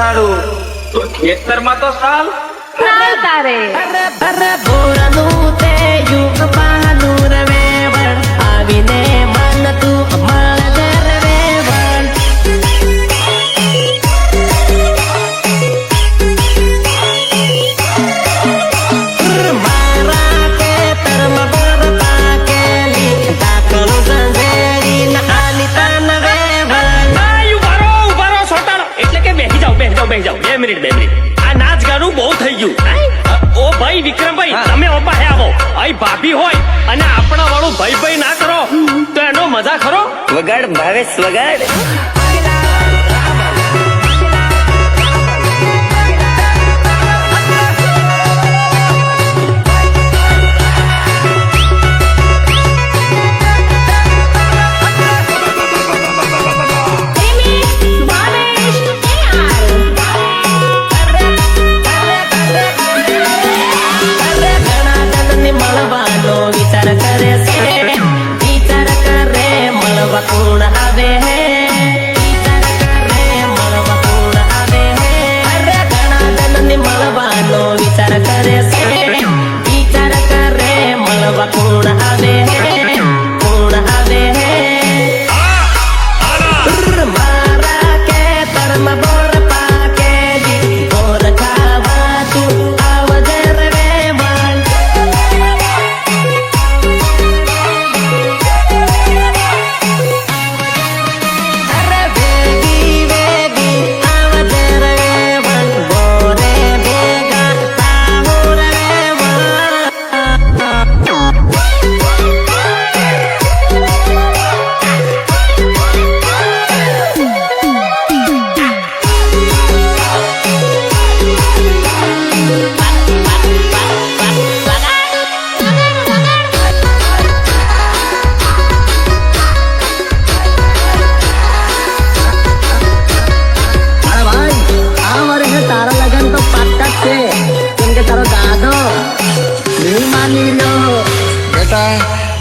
સારું તો ખેતરમાં તો સાલ તારે અરે બોરનું તે યુગ બહાનું રવેવણ આવીને મન તું મળજે રવેવણ મારા ખેતરમાં બોર પાકેલી તાકણું સંજેરી નાની તન વેવણ ઉભારો સોટાડો એટલે કે બેસી જાઓ 2 મિનિટ આ નાચ ગાનું બહુ થઈ ગયું ઓ ભાઈ વિક્રમભાઈ તમે ઓપા હે આવો અહીં ભાભી હોય અને આપણા વાળું ભાઈ ના કરો તો એનો મજા ખરો વગાડ ભાવેશ વગાડ કોણ આવે હે વિચાર કરે મળવા કોણ આવે હે અરે ઘણા જનની મળવાનો વિચાર કરે છે વિચાર કરે મળવા કોણ આવે હે કોણ આવે હે મારા ખેતરમાં બોર પાકેલી બોર ખાવા તું આવજે રવેવણ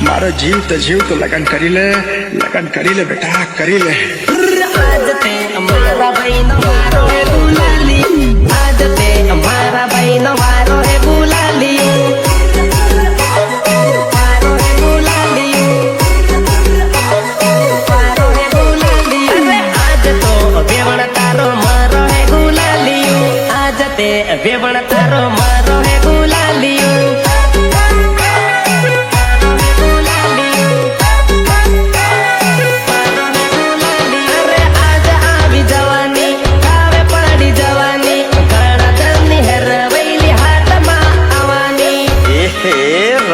मारो जीव तो लगन करी ले बेटा करी ले आज ते हमारा बहनो वारो है बुलाली आज ते हमारा बहनो वारो है बुलाली वारो है बुलाली वारो है बुलाली अरे आज तो बेवण तारो मारो है गुलाली आज ते बेवण तारो मारो है गुलाली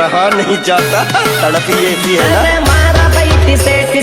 रहा नहीं जाता तड़प ये ऐसी है ना मारा बैठी सेठ